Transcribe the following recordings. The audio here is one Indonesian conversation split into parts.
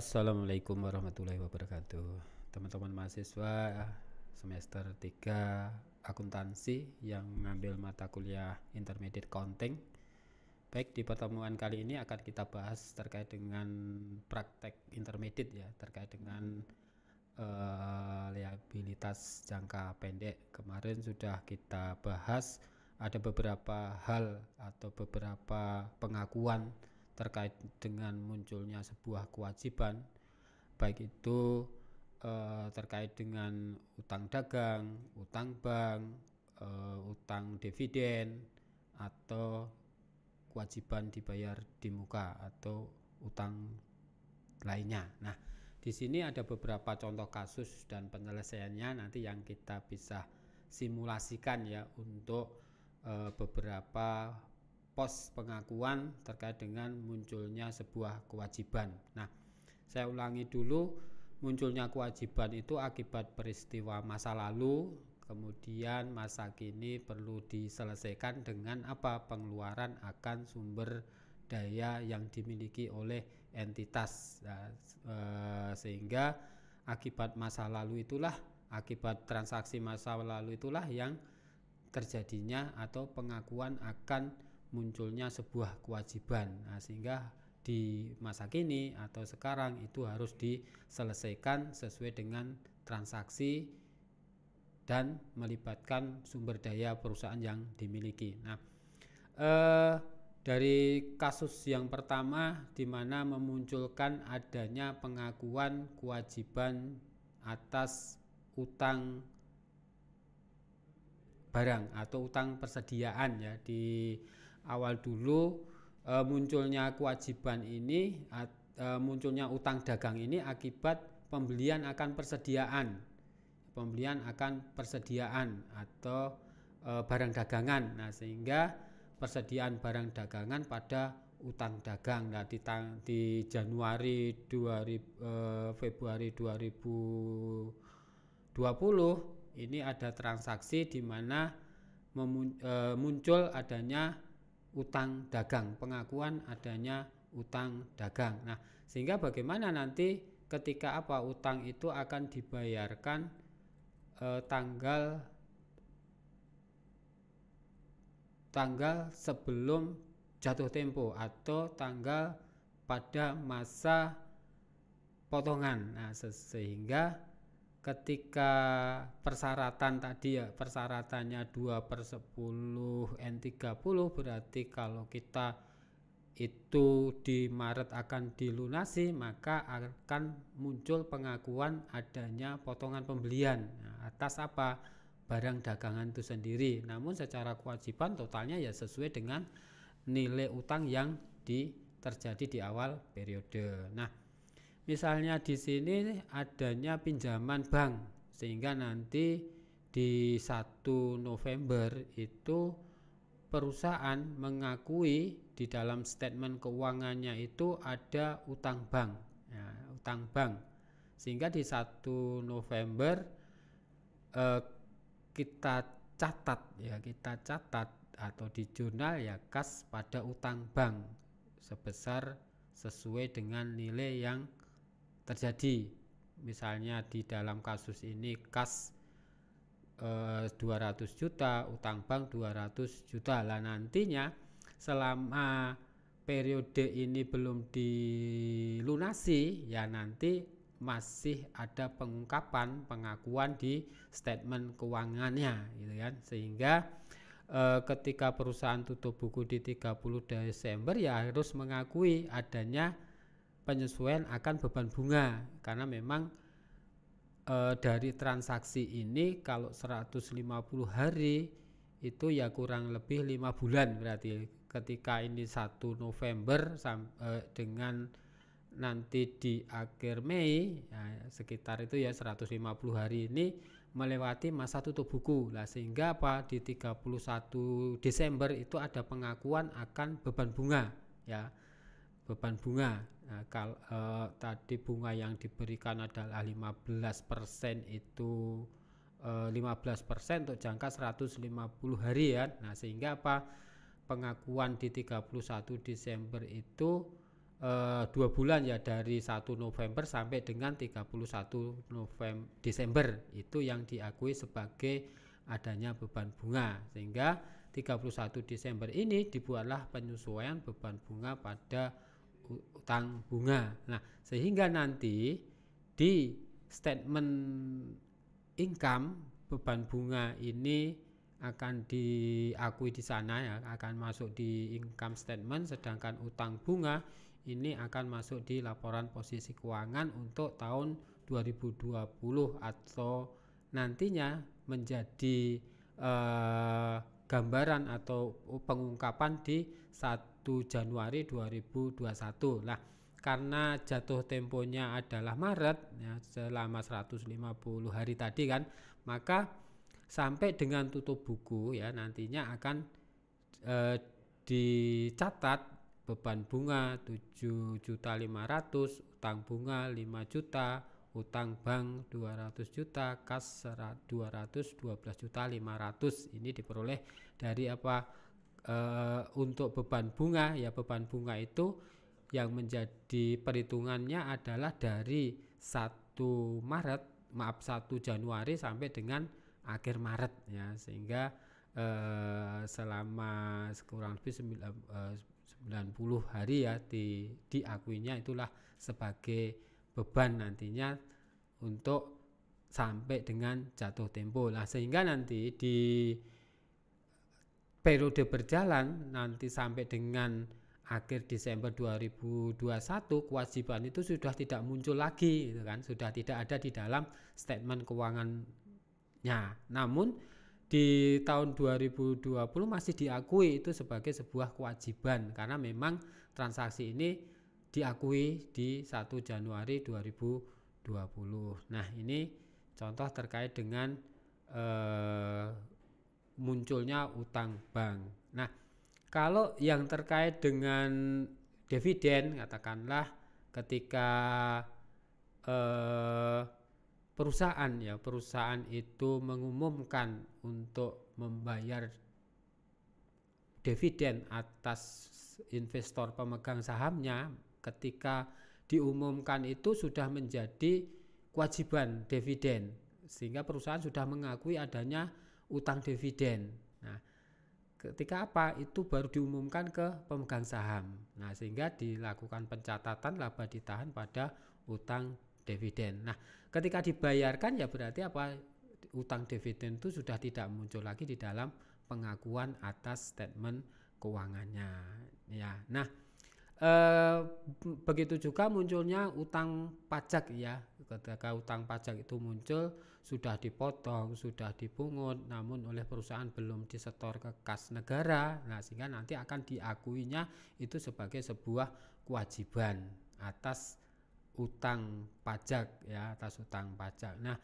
Assalamualaikum warahmatullahi wabarakatuh. Teman-teman mahasiswa semester 3 akuntansi yang mengambil mata kuliah Intermediate Accounting. Baik, di pertemuan kali ini akan kita bahas terkait dengan praktek intermediate ya, terkait dengan liabilitas jangka pendek. Kemarin sudah kita bahas ada beberapa hal atau beberapa pengakuan terkait dengan munculnya sebuah kewajiban, baik itu terkait dengan utang dagang, utang bank, utang dividen, atau kewajiban dibayar di muka atau utang lainnya. Nah, di sini ada beberapa contoh kasus dan penyelesaiannya nanti yang kita bisa simulasikan ya untuk beberapa pos pengakuan terkait dengan munculnya sebuah kewajiban. Nah, saya ulangi dulu, munculnya kewajiban itu akibat peristiwa masa lalu, kemudian masa kini perlu diselesaikan dengan apa? Pengeluaran akan sumber daya yang dimiliki oleh entitas. Nah, sehingga akibat masa lalu itulah, akibat transaksi masa lalu itulah yang terjadinya atau pengakuan akan munculnya sebuah kewajiban. Nah, sehingga di masa kini atau sekarang itu harus diselesaikan sesuai dengan transaksi dan melibatkan sumber daya perusahaan yang dimiliki. Nah, dari kasus yang pertama di mana memunculkan adanya pengakuan kewajiban atas utang barang atau utang persediaan ya, di awal dulu munculnya kewajiban ini, munculnya utang dagang ini akibat pembelian akan persediaan atau barang dagangan. Nah, sehingga persediaan barang dagangan pada utang dagang. Nah, di Januari Februari 2020 ini ada transaksi di mana muncul adanya utang dagang, pengakuan adanya utang dagang. Nah, sehingga bagaimana nanti ketika utang itu akan dibayarkan tanggal sebelum jatuh tempo atau tanggal pada masa potongan. Nah, sehingga ketika persyaratan tadi ya, persyaratannya 2/10 berarti kalau kita itu di Maret akan dilunasi, maka akan muncul pengakuan adanya potongan pembelian. Nah, atas apa? Barang dagangan itu sendiri. Namun secara kewajiban totalnya ya sesuai dengan nilai utang yang terjadi di awal periode. Nah, misalnya di sini adanya pinjaman bank, sehingga nanti di 1 November itu perusahaan mengakui di dalam statement keuangannya itu ada utang bank, ya, utang bank. Sehingga di 1 November kita catat atau di jurnal ya kas pada utang bank sebesar sesuai dengan nilai yang terjadi. Misalnya di dalam kasus ini kas 200 juta, utang bank 200 juta. Lah nantinya selama periode ini belum dilunasi ya nanti masih ada pengakuan di statement keuangannya gitu kan. Sehingga ketika perusahaan tutup buku di 30 Desember ya harus mengakui adanya penyesuaian akan beban bunga, karena memang dari transaksi ini kalau 150 hari itu ya kurang lebih 5 bulan, berarti ketika ini 1 November dengan nanti di akhir Mei ya, sekitar itu ya 150 hari ini melewati masa tutup buku. Lah, sehingga di 31 Desember itu ada pengakuan akan beban bunga ya, beban bunga. Nah, kalau tadi bunga yang diberikan adalah 15%, itu 15% untuk jangka 150 hari ya. Nah, sehingga pengakuan di 31 Desember itu 2 bulan ya, dari 1 November sampai dengan 31 Desember itu yang diakui sebagai adanya beban bunga, sehingga 31 Desember ini dibuatlah penyesuaian beban bunga pada utang bunga. Nah, sehingga nanti di statement income beban bunga ini akan diakui di sana ya, akan masuk di income statement, sedangkan utang bunga ini akan masuk di laporan posisi keuangan untuk tahun 2020 atau nantinya menjadi gambaran atau pengungkapan di 1 Januari 2021. Nah, karena jatuh temponya adalah Maret ya, selama 150 hari tadi kan, maka sampai dengan tutup buku ya nantinya akan dicatat beban bunga 7.500.000, utang bunga 5 juta, utang bank 200 juta, kas 212.500.000. Ini diperoleh dari apa? Untuk beban bunga ya, beban bunga itu yang menjadi perhitungannya adalah dari 1 Januari sampai dengan akhir Maret ya, sehingga selama kurang lebih 90 hari ya diakuinya itulah sebagai beban nantinya untuk sampai dengan jatuh tempo. Nah, sehingga nanti di periode berjalan nanti sampai dengan akhir Desember 2021 kewajiban itu sudah tidak muncul lagi gitu kan, sudah tidak ada di dalam statement keuangannya. Namun di tahun 2020 masih diakui itu sebagai sebuah kewajiban karena memang transaksi ini diakui di 1 Januari 2020. Nah, ini contoh terkait dengan munculnya utang bank. Nah, kalau yang terkait dengan dividen, katakanlah ketika perusahaan itu mengumumkan untuk membayar dividen atas investor pemegang sahamnya, ketika diumumkan itu sudah menjadi kewajiban dividen, sehingga perusahaan sudah mengakui adanya utang dividen. Nah, ketika apa? Itu baru diumumkan ke pemegang saham. Nah, sehingga dilakukan pencatatan laba ditahan pada utang dividen. Nah, ketika dibayarkan ya berarti apa? Utang dividen itu sudah tidak muncul lagi di dalam pengakuan atas statement keuangannya. Ya, nah begitu juga munculnya utang pajak ya. Ketika utang pajak itu muncul, sudah dipotong, sudah dipungut, namun oleh perusahaan belum disetor ke kas negara. Nah, sehingga nanti akan diakuinya itu sebagai sebuah kewajiban atas utang pajak ya, atas utang pajak. Nah,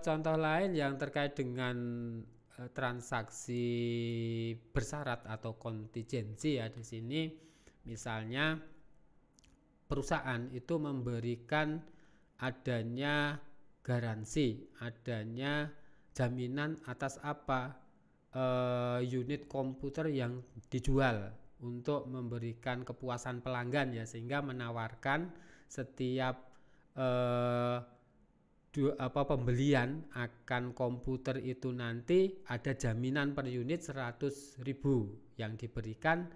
contoh lain yang terkait dengan transaksi bersyarat atau kontingensi ya, di sini misalnya perusahaan itu memberikan adanya garansi, adanya jaminan atas apa? Unit komputer yang dijual untuk memberikan kepuasan pelanggan ya, sehingga menawarkan setiap pembelian akan komputer itu nanti ada jaminan per unit 100.000 yang diberikan,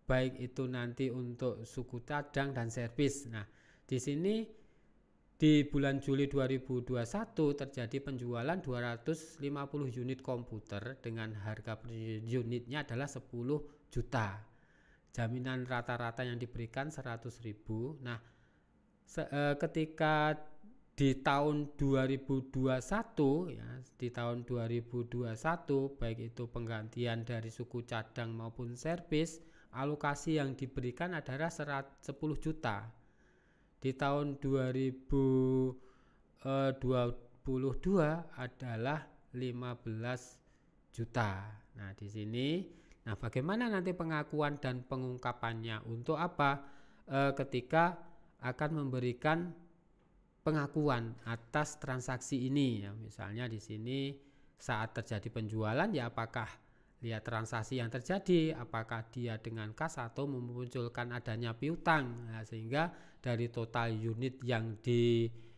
baik itu nanti untuk suku cadang dan servis. Nah, di sini di bulan Juli 2021 terjadi penjualan 250 unit komputer dengan harga per unitnya adalah 10 juta. Jaminan rata-rata yang diberikan 100.000. Nah, ketika di tahun 2021 ya, di tahun 2021 baik itu penggantian dari suku cadang maupun servis, alokasi yang diberikan adalah 10 juta. Di tahun 2022 adalah 15 juta. Nah, di sini bagaimana nanti pengakuan dan pengungkapannya? Untuk apa? Ketika akan memberikan pengakuan atas transaksi ini ya, misalnya di sini saat terjadi penjualan ya, apakah lihat transaksi yang terjadi, apakah dia dengan kas atau memunculkan adanya piutang. Nah, sehingga dari total unit yang dijual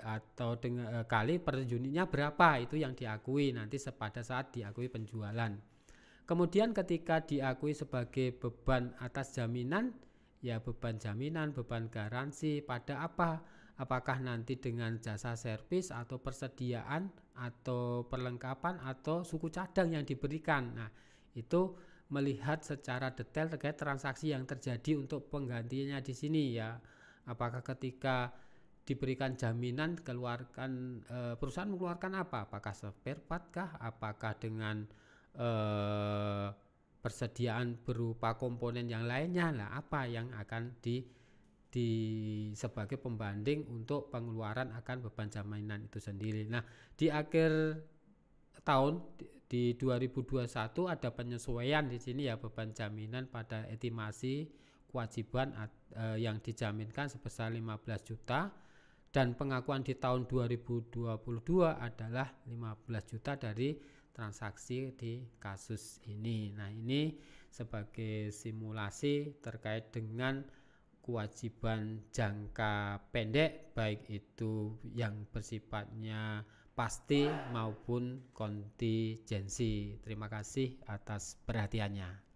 atau dengan kali per unitnya berapa, itu yang diakui nanti pada saat diakui penjualan. Kemudian ketika diakui sebagai beban atas jaminan, ya beban jaminan, beban garansi pada apa? Apakah nanti dengan jasa servis atau persediaan atau perlengkapan atau suku cadang yang diberikan. Nah, itu melihat secara detail terkait transaksi yang terjadi untuk penggantinya di sini ya. Apakah ketika diberikan jaminan perusahaan mengeluarkan apa? Apakah spare part kah? Apakah dengan persediaan berupa komponen yang lainnya? Nah, apa yang akan sebagai pembanding untuk pengeluaran akan beban jaminan itu sendiri. Nah, di akhir tahun di 2021 ada penyesuaian di sini ya, beban jaminan pada estimasi kewajiban yang dijaminkan sebesar 15 juta dan pengakuan di tahun 2022 adalah 15 juta dari transaksi di kasus ini. Nah, ini sebagai simulasi terkait dengan kewajiban jangka pendek, baik itu yang bersifatnya pasti maupun kontingensi. Terima kasih atas perhatiannya.